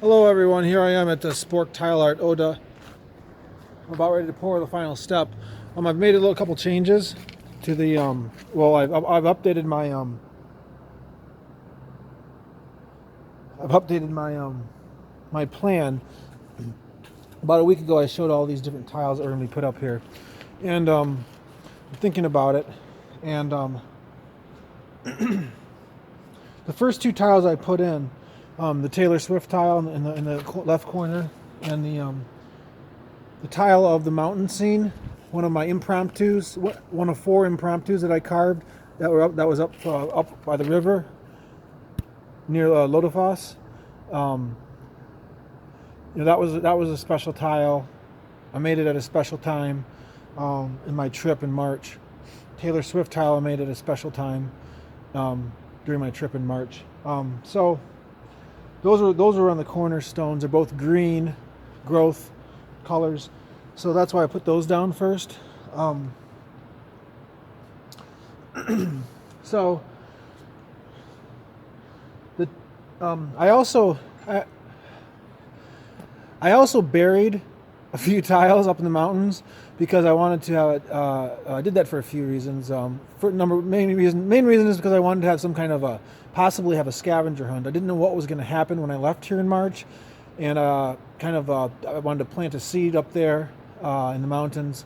Hello everyone, here I am at the Spørck Tileart Odda. I'm about ready to pour the final step. I've made a couple changes to the, I've updated my plan. About a week ago I showed all these different tiles that are going to be put up here. And I'm thinking about it. And the first two tiles I put in, the Taylor Swift tile in the left corner, and the tile of the mountain scene, one of my impromptus, one of four impromptus that I carved that was up by the river near Lodafoss. That was a special tile. I made it at a special time in my trip in March. Taylor Swift tile I made at a special time during my trip in March. So those are on the cornerstones. They're both green growth colors, so that's why I put those down first. So the I also buried a few tiles up in the mountains because I wanted to have it. I did that for a few reasons. Main reason is because I wanted to have some kind of possibly have a scavenger hunt. I didn't know what was going to happen when I left here in March, and I wanted to plant a seed up there in the mountains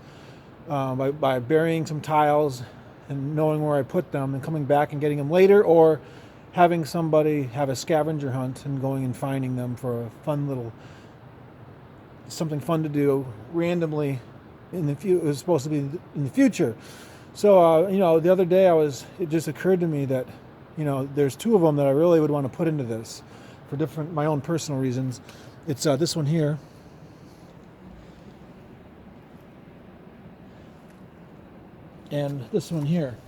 by burying some tiles and knowing where I put them and coming back and getting them later, or having somebody have a scavenger hunt and going and finding them for a something fun to do randomly it was supposed to be in the future. So the other day it just occurred to me that there's two of them that I really would want to put into this for my own personal reasons. It's this one here, and this one here.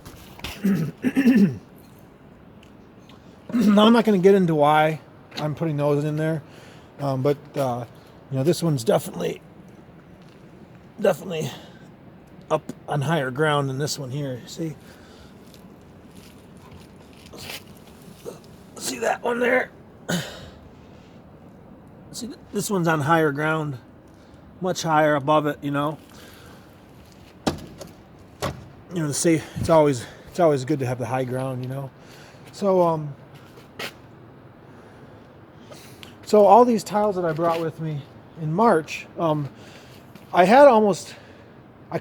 Now I'm not going to get into why I'm putting those in there, but this one's definitely up on higher ground than this one here. See that one there? See, this one's on higher ground, much higher above it. It's always good to have the high ground. So so all these tiles that I brought with me in March, I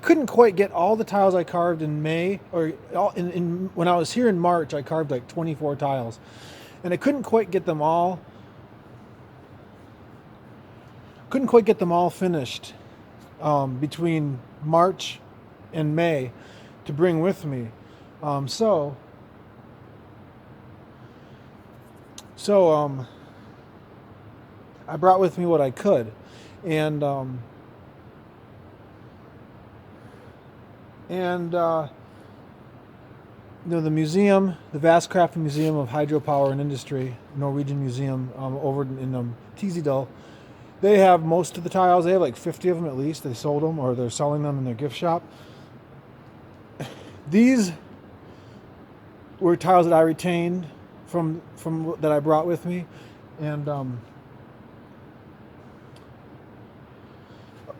couldn't quite get all the tiles I carved in May, or when I was here in March, I carved like 24 tiles, and I couldn't quite get them all finished between March and May to bring with me. So I brought with me what I could, and the museum, the Vasscraft Museum of Hydropower and Industry, Norwegian museum over in Tileart, they have most of the tiles. They have like 50 of them at least. They sold them, or they're selling them in their gift shop. These were tiles that I retained from that I brought with me, and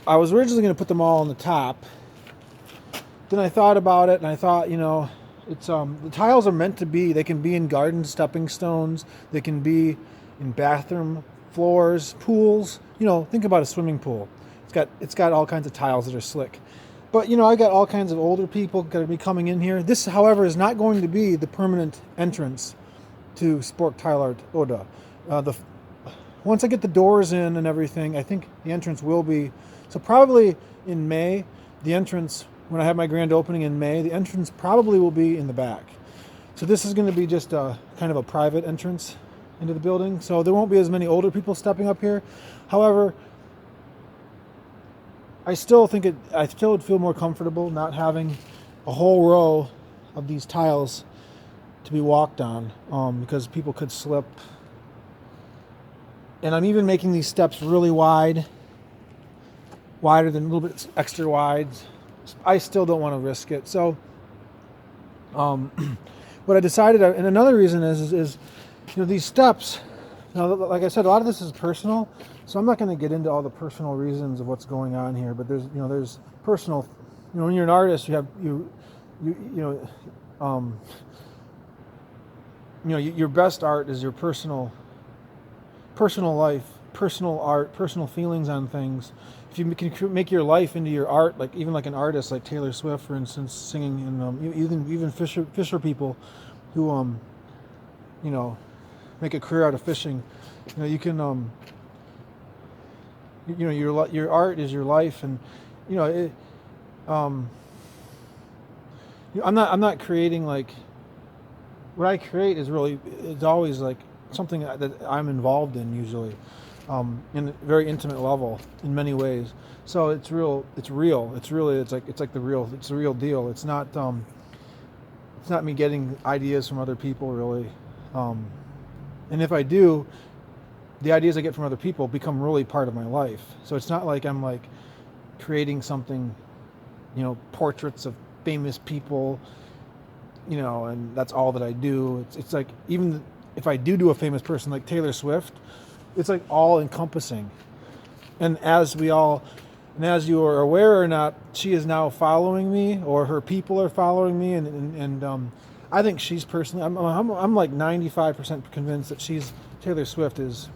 I was originally going to put them all on the top. Then I thought about it, and I thought, it's the tiles are meant to be. They can be in garden stepping stones. They can be in bathroom floors, pools. Think about a swimming pool. It's got all kinds of tiles that are slick. But I got all kinds of older people going to be coming in here. This, however, is not going to be the permanent entrance to Spørck Tileart Odda. Once I get the doors in and everything, I think the entrance will be. So probably in May, the entrance, when I have my grand opening in May, the entrance probably will be in the back. So this is going to be just a kind of a private entrance into the building. So there won't be as many older people stepping up here. However, I still would feel more comfortable not having a whole row of these tiles to be walked on, because people could slip. And I'm even making these steps really wider than a little bit extra wide. I still don't want to risk it. So what I decided, and another reason is these steps Now, like I said, a lot of this is personal, so I'm not going to get into all the personal reasons of what's going on here. But there's personal. When you're an artist, you have your best art is your personal life, personal art, personal feelings on things. If you can make your life into your art, like even like an artist like Taylor Swift, for instance, singing, and even fisher people who make a career out of fishing. You can your art is your life, and I'm not creating like what I create is it's always like something that I'm involved in usually, in a very intimate level in many ways. So it's real. It's like the real deal. It's not me getting ideas from other people really, and if I do, the ideas I get from other people become really part of my life. So it's not like I'm like creating something, portraits of famous people, and that's all that I do. It's like even if I do a famous person like Taylor Swift, it's like all encompassing. And as you are aware or not, she is now following me, or her people are following me, and I think she's personally, I'm like 95% convinced that Taylor Swift is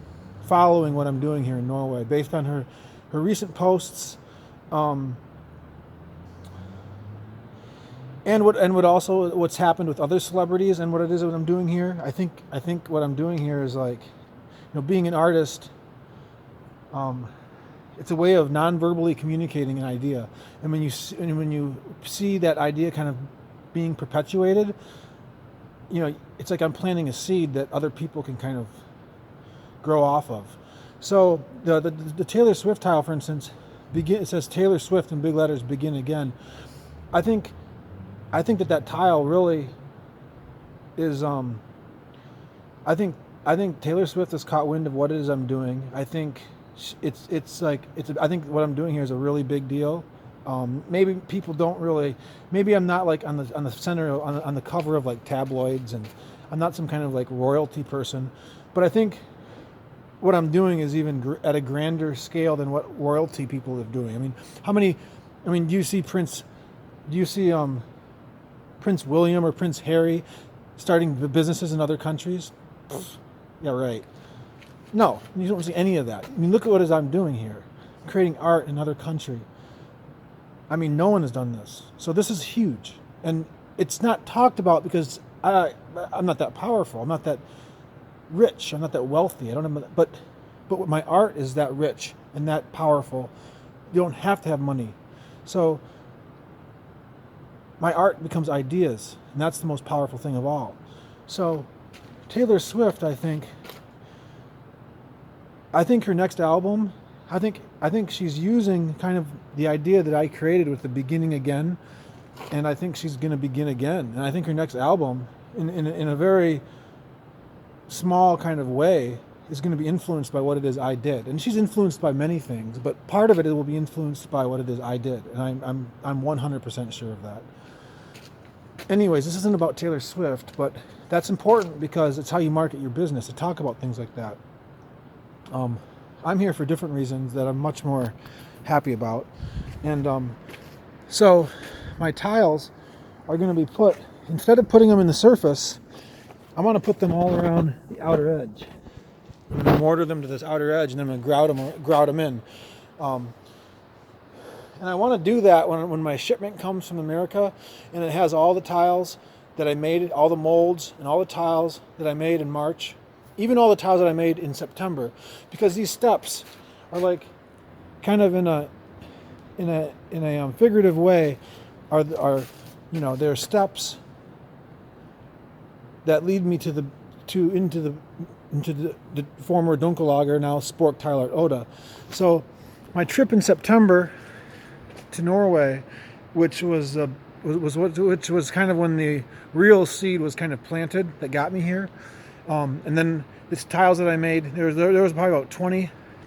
following what I'm doing here in Norway based on her recent posts, and what's happened with other celebrities, and what it is that I'm doing here. I think what I'm doing here is like, being an artist. It's a way of non-verbally communicating an idea, and when you see that idea kind of being perpetuated, it's like I'm planting a seed that other people can kind of grow off of. So the Taylor Swift tile, for instance, it says Taylor Swift in big letters, begin again. I think that tile really is. I think Taylor Swift has caught wind of what it is I'm doing. I think I think what I'm doing here is a really big deal. Maybe people don't really. Maybe I'm not like on the center on the cover of like tabloids, and I'm not some kind of like royalty person. But I think what I'm doing is even at a grander scale than what royalty people are doing. Do you see Prince? Do you see Prince William or Prince Harry starting businesses in other countries? Yeah, right. No, you don't see any of that. Look at what it is I'm doing here. I'm creating art in another country. No one has done this. So this is huge. And it's not talked about because I'm not that powerful. I'm not that rich. I'm not that wealthy. I don't have, but my art is that rich and that powerful. You don't have to have money. So my art becomes ideas, and that's the most powerful thing of all. So Taylor Swift, I think her next album, I think she's using kind of the idea that I created with the beginning again, and I think she's going to begin again. And I think her next album, in a very small kind of way, is going to be influenced by what it is I did. And she's influenced by many things, but part of it will be influenced by what it is I did, and I'm 100% sure of that. Anyways, this isn't about Taylor Swift, but that's important because it's how you market your business, to talk about things like that. I'm here for different reasons that I'm much more happy about. And so my tiles are going to be put, instead of putting them in the surface, I want to put them all around the outer edge. I'm going to mortar them to this outer edge, and then I'm going to grout them in. And I want to do that when my shipment comes from America, and it has all the tiles that I made, all the molds and all the tiles that I made in March, even all the tiles that I made in September, because these steps are like kind of in a figurative way are they're steps that lead me into the former Dunkellager, now Spørck Tileart Odda. So my trip in September to Norway, which was kind of when the real seed was kind of planted that got me here, and then these tiles that I made, there was probably about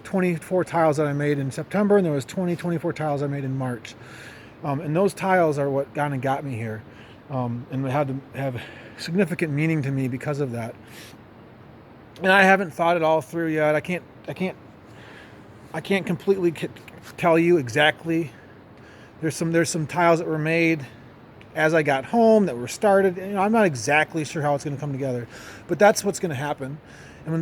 24 tiles that I made in September, and there was 24 tiles I made in March, and those tiles are what kind of got me here, and they had to have significant meaning to me because of that. And I haven't thought it all through yet. I can't completely tell you exactly. There's some tiles that were made as I got home that were started. You know, I'm not exactly sure how it's going to come together, but that's what's going to happen. And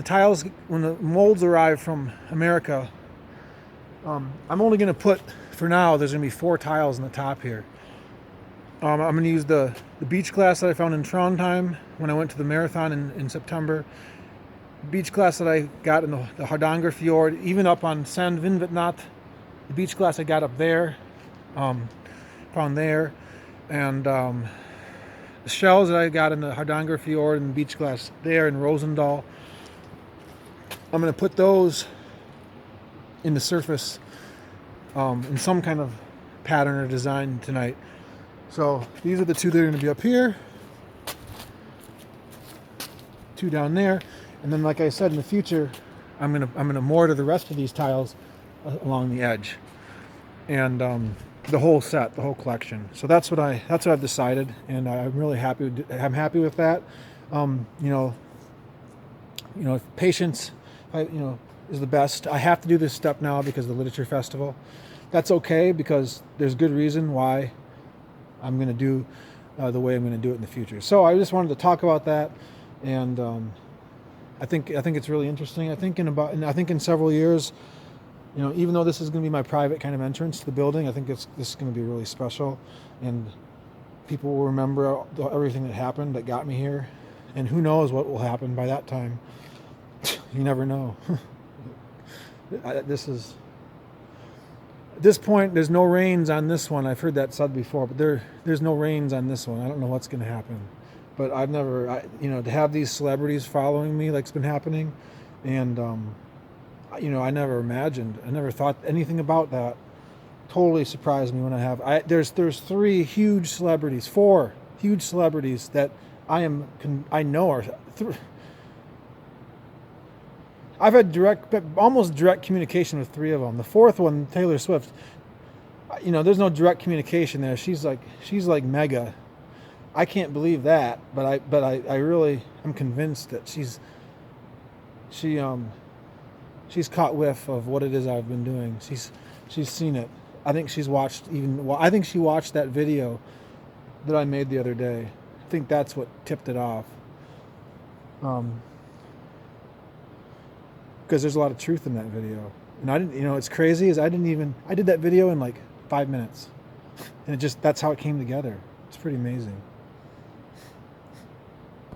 when the molds arrive from America, I'm only going to put, for now, there's going to be 4 tiles on the top here. I'm going to use the beach glass that I found in Trondheim when I went to the marathon in September. Beach glass that I got in the Hardanger Fjord, even up on Sandvinvatnat. The beach glass I got up there, found there. And the shells that I got in the Hardanger Fjord and the beach glass there in Rosendal, I'm going to put those in the surface in some kind of pattern or design tonight. So these are the 2 that are going to be up here, 2 down there, and then, like I said, in the future, I'm gonna mortar the rest of these tiles along the edge, and the whole set, the whole collection. So that's what I've decided, and I'm really happy. I'm happy with that. Patience, is the best. I have to do this step now because of the literature festival. That's okay, because there's good reason why I'm going to do the way I'm going to do it in the future. So I just wanted to talk about that, and I think it's really interesting. I think in several years, even though this is going to be my private kind of entrance to the building, I think this is going to be really special, and people will remember everything that happened that got me here, and who knows what will happen by that time. You never know. At this point, there's no reins on this one. I've heard that said before, but there's no reins on this one. I don't know what's going to happen. But I've never, to have these celebrities following me like's been happening, and I never imagined, I never thought anything about that. Totally surprised me when there's 3 huge celebrities, 4 huge celebrities that I know are. I've had almost direct communication with 3 of them. The 4th one, Taylor Swift, there's no direct communication there. She's like mega. I can't believe that, but I really am convinced that she's caught whiff of what it is I've been doing. She's seen it. I think she watched that video that I made the other day. I think that's what tipped it off. Because there's a lot of truth in that video. And I didn't, it's crazy is I did that video in like 5 minutes. And that's how it came together. It's pretty amazing.